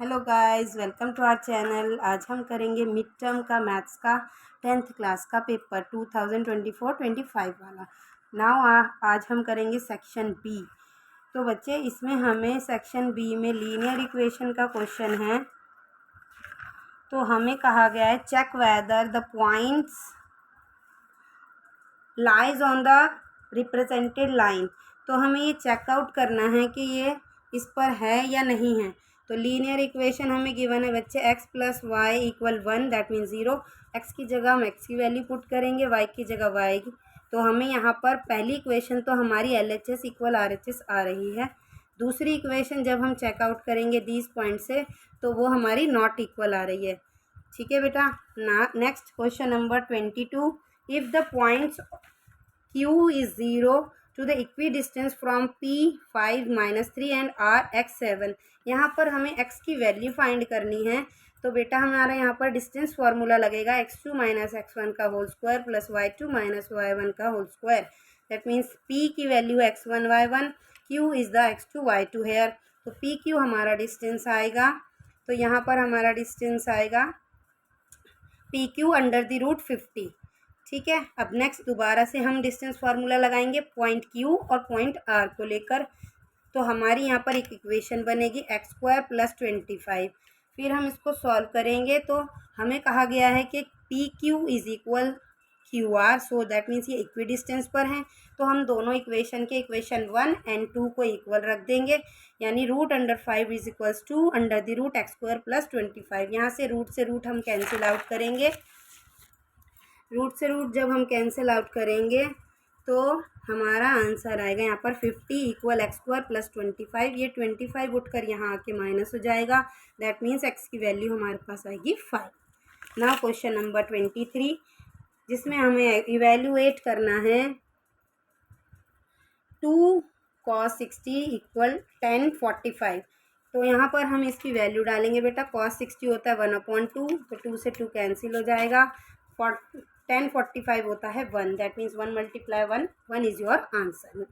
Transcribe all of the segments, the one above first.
Hello guys, welcome to our channel. आज हम करेंगे मिड टर्म का मैथ्स का 10th क्लास का पेपर 2024-25 वाला। आज हम करेंगे सेक्शन बी। तो बच्चे, इसमें हमें सेक्शन बी में लीनियर इक्वेशन का क्वेश्चन है। तो हमें कहा गया है check whether the points lies on the represented line. तो हमें ये चेकआउट करना है कि ये इस पर है या नहीं है। तो लीनियर इक्वेशन हमें गिवन है बच्चे x plus y equal 1, that means 0। x की जगह हम x की वैल्यू पुट करेंगे, y की जगह y की। तो हमें यहाँ पर पहली इक्वेशन तो हमारी LHS इक्वल RHS आ रही है। दूसरी इक्वेशन जब हम चेकआउट करेंगे दीज पॉइंट से तो वो हमारी नॉट इक्वल आ रही है। ठीक है बेटा। Next question number 22। If the points Q is 0 to the equidistance from P5 minus 3 and R x7। यहाँ पर हमें x की वैल्यू फाइंड करनी है। तो बेटा हमारा यहाँ पर डिस्टेंस फार्मूला लगेगा x2 माइनस x1 का whole square plus y2 minus y1 का whole square. That means P की value x1 y1, Q is the x2 y2 here. तो PQ हमारा डिस्टेंस आएगा। तो यहाँ पर हमारा डिस्टेंस आएगा PQ अंडर द रूट 50। ठीक है। अब नेक्स्ट दोबारा से हम डिस्टेंस फार्मूला लगाएंगे पॉइंट Q और पॉइंट R को लेकर। तो हमारी यहाँ पर एक इक्वेशन बनेगी x² प्लस 25। फिर हम इसको सॉल्व करेंगे तो हमें कहा गया है कि PQ is equal QR। So that means ये इक्वी डिस्टेंस पर हैं। तो हम दोनों इक्वेशन के इक्वेशन 1 एंड 2 को इक्वल रख देंगे, यानी root under 5 is equals 2 under the root x² plus 25। यहाँ से रूट हम कैंसिल आउट करेंगे। रूट से रूट जब हम कैंसिल आउट करेंगे तो हमारा आंसर आएगा यहाँ पर 50 इक्वल x² प्लस 25। ये 25 उठकर यहाँ आके माइनस हो जाएगा। दैट मीन्स x की वैल्यू हमारे पास आएगी 5। नाउ क्वेश्चन नंबर 23, जिसमें हमें इवेल्युएट करना है 2 cos 60 इक्वल 1045। तो यहाँ पर हम इसकी वैल्यू डालेंगे बेटा। cos 60 होता है 1/2, तो 2 से 2 कैंसिल हो जाएगा। 1045 होता है 1, that means 1 multiply 1 is your answer.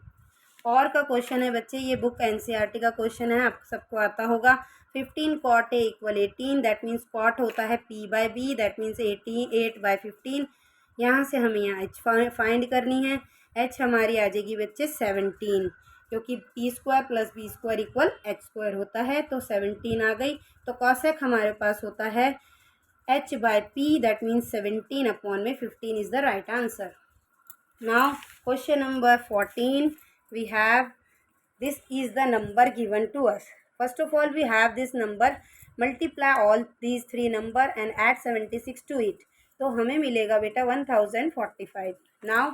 और का क्वेश्चन है बच्चे, ये बुक NCERT का क्वेश्चन है, आप सबको आता होगा। 15 cot A equal 18, that means cot होता है P/B, दैट मीन्स 8/15। यहाँ से हमें यहाँ h फाइंड करनी है। h हमारी आ जाएगी बच्चे 17, क्योंकि P² plus B² equal h² होता है। तो 17 आ गई। तो cosec हमारे पास होता है h/P, that means 17 upon में 15 is the right answer. Now question number 14, we have this is the number given to us. First of all we have this number, multiply all these three number and add 76 to it. तो हमें मिलेगा बेटा 1045. Now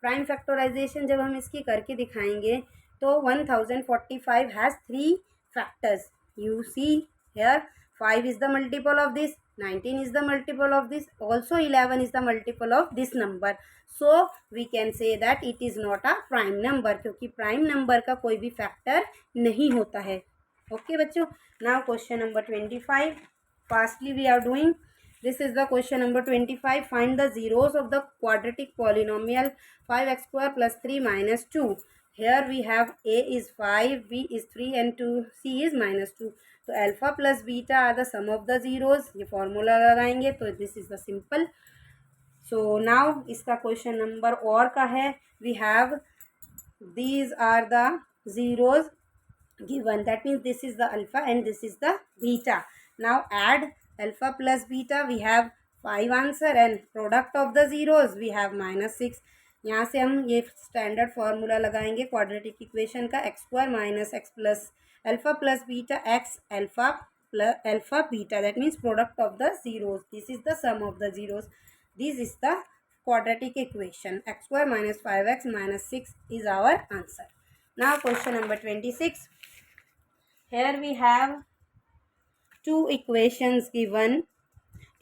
prime factorization जब हम इसकी करके दिखाएंगे तो 1045 has 3 factors. You see here 5 is the multiple of this, 19 is the multiple of this, also 11 is the multiple of this number. So we can say that it is not a prime number, क्योंकि prime number का कोई भी factor नहीं होता है। Okay बच्चों। now question number 25, fastly we are doing. This is the question number 25. Find the zeros of the quadratic polynomial 5x² plus 3 minus 2. Here we have a is 5, b is 3 and 2, c is minus 2. तो alpha plus beta are the sum of the zeros. ये formula लगाएंगे तो this is the simple. So now इसका question number और का है। We have these are the zeros given, that means this is the alpha and this is the beta. Now add alpha plus beta, we have 5 answer and product of the zeros we have -6। यहाँ से हम ये standard formula लगाएंगे quadratic equation का, x² minus x plus alpha plus beta x alpha plus alpha beta, that means product of the zeros, this is the sum of the zeros, this is the quadratic equation। x² minus 5x minus 6 is our answer. Now question number 26. Here we have two equations given,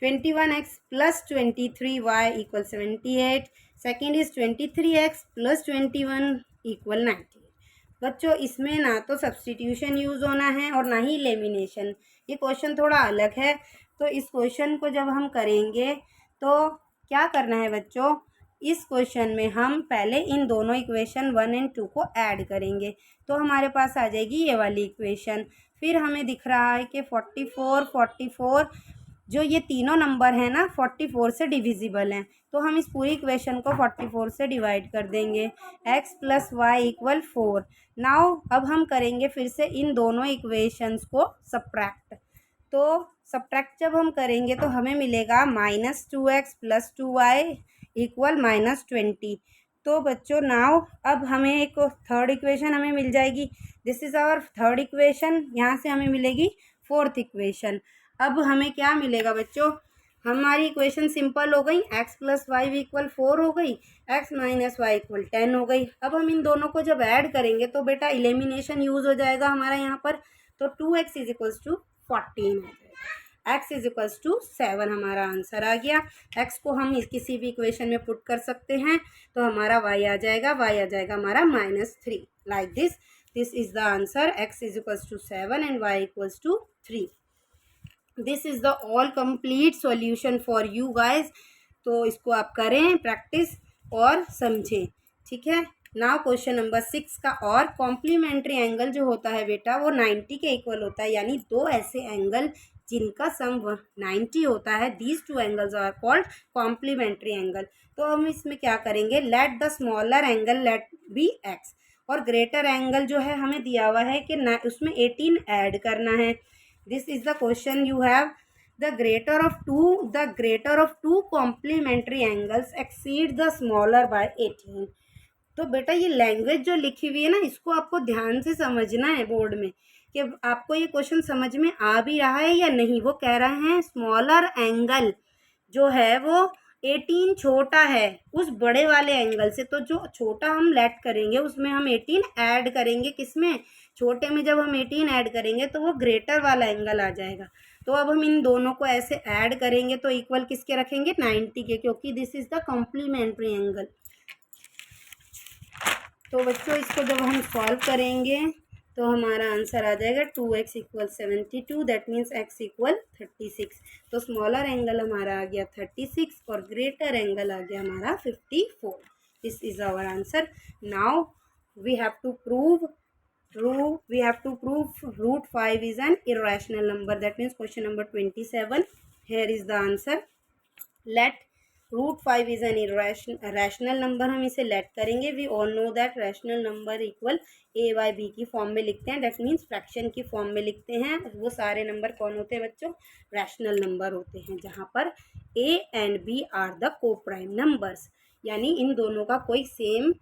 21x plus 23y equal 78. Second is 23x plus 21 equal 98. बच्चों इसमें ना तो substitution use होना है और ना ही lamination. ये question थोड़ा अलग है। तो इस क्वेश्चन को जब हम करेंगे तो क्या करना है बच्चों, इस क्वेश्चन में हम पहले इन दोनों इक्वेशन 1 एंड 2 को ऐड करेंगे तो हमारे पास आ जाएगी ये वाली इक्वेशन। फिर हमें दिख रहा है कि 44 जो ये तीनों नंबर हैं ना 44 से डिविजिबल हैं, तो हम इस पूरी इक्वेशन को 44 से डिवाइड कर देंगे। x + y = 4। नाउ अब हम करेंगे फिर से इन दोनों इक्वेशंस को सब्ट्रैक्ट। तो सब्ट्रैक्ट जब हम करेंगे तो हमें मिलेगा -2x + 2y = -20। तो बच्चों नाउ अब हमें एक थर्ड इक्वेशन हमें मिल जाएगी। This is our third equation. यहाँ से हमें मिलेगी फोर्थ इक्वेशन। अब हमें क्या मिलेगा बच्चों, हमारी इक्वेशन सिंपल हो गई, x + y = 4 हो गई, x - y = 10 हो गई। अब हम इन दोनों को जब ऐड करेंगे तो बेटा एलिमिनेशन यूज़ हो जाएगा हमारा यहाँ पर। तो 2x = 14 हो जाएगा, x = 7 हमारा आंसर आ गया। x को हम किसी भी इक्वेशन में पुट कर सकते हैं, तो हमारा y आ जाएगा हमारा -3। Like this is the answer. x = 7 and y = 3। This is the all complete solution for you guys. तो इसको आप करें प्रैक्टिस और समझें, ठीक है। नाउ क्वेश्चन नंबर 6 का, और कॉम्प्लीमेंट्री एंगल जो होता है बेटा वो 90 के इक्वल होता है, यानी दो ऐसे एंगल जिनका सम 90 होता है, these two angles are called complementary angle. तो हम इसमें क्या करेंगे, let the smaller angle let be x, और ग्रेटर एंगल जो है हमें दिया हुआ है कि उसमें 18 ऐड करना है। This is the question you have. The greater of two complementary angles exceed the smaller by 18। तो बेटा ये लैंग्वेज जो लिखी हुई है ना, इसको आपको ध्यान से समझना है बोर्ड में, कि आपको ये क्वेश्चन समझ में आ भी रहा है या नहीं। वो कह रहे हैं स्मॉलर एंगल जो है वो 18 छोटा है उस बड़े वाले एंगल से। तो जो छोटा हम लेट करेंगे उसमें हम 18 ऐड करेंगे, किसमें, छोटे में जब हम 18 ऐड करेंगे तो वो ग्रेटर वाला एंगल आ जाएगा। तो अब हम इन दोनों को ऐसे ऐड करेंगे तो इक्वल किसके रखेंगे, 90 के, क्योंकि this is the complementary angle. तो बच्चों इसको जब हम सॉल्व करेंगे तो हमारा आंसर आ जाएगा 2x = 72, दैट मीन्स x = 36। तो स्मॉलर एंगल हमारा आ गया 36 और ग्रेटर एंगल आ गया हमारा 54। This is our answer. Now we have to prove √5 is an irrational number, that means question number 27। here is the answer। let √5 is an rational number, हम इसे let करेंगे। We all know that rational number equal a/b की form में लिखते हैं, दैट मीन्स fraction की फॉर्म में लिखते हैं। वो सारे नंबर कौन होते हैं बच्चों, रैशनल नंबर होते हैं, जहाँ पर a and b are the coprime numbers, यानी इन दोनों का कोई सेम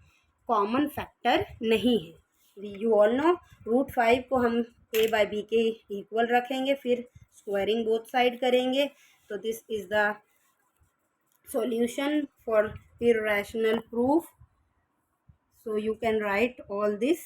कॉमन फैक्टर नहीं है। यू ऑल नो √5 को हम a/b के इक्वल रखेंगे, फिर स्क्वायरिंग बोथ साइड करेंगे। तो this is the solution for irrational proof। so you can write all this।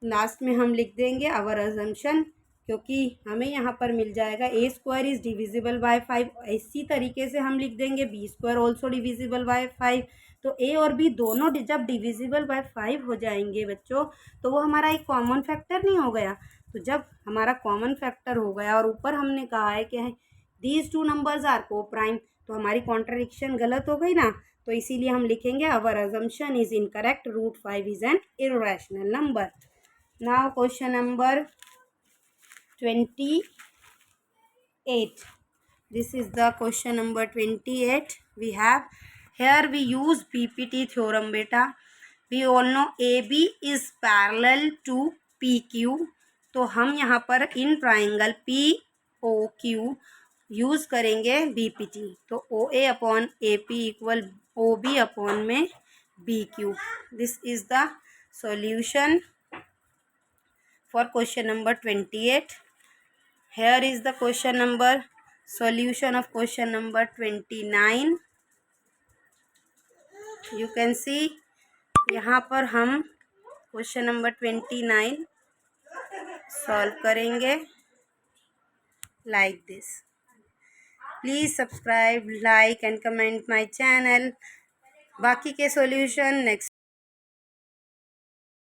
Last में हम लिख देंगे our assumption, क्योंकि हमें यहाँ पर मिल जाएगा a² is divisible by 5। इसी तरीके से हम लिख देंगे b² also divisible by 5। तो a और b दोनों जब डिविजिबल बाय 5 हो जाएंगे बच्चों, तो वो हमारा एक कॉमन फैक्टर नहीं हो गया। तो जब हमारा कॉमन फैक्टर हो गया और ऊपर हमने कहा है कि दीज टू नंबर्स आर को प्राइम, तो हमारी कॉन्ट्रडिक्शन गलत हो गई ना। तो इसीलिए हम लिखेंगे our assumption is incorrect, √5 is an irrational number. Now question number 28। This is the question number 28। We have here we use PPT theorem बेटा। we all know AB is parallel to PQ। तो हम यहाँ पर in triangle POQ use करेंगे BPT। तो OA upon AP equal OB upon में BQ। This is the solution for question number 28। here is the question number solution of question number 29। You can see यहाँ पर हम question number 29 solve करेंगे like this. Please subscribe, like and comment my channel. बाकी के solution next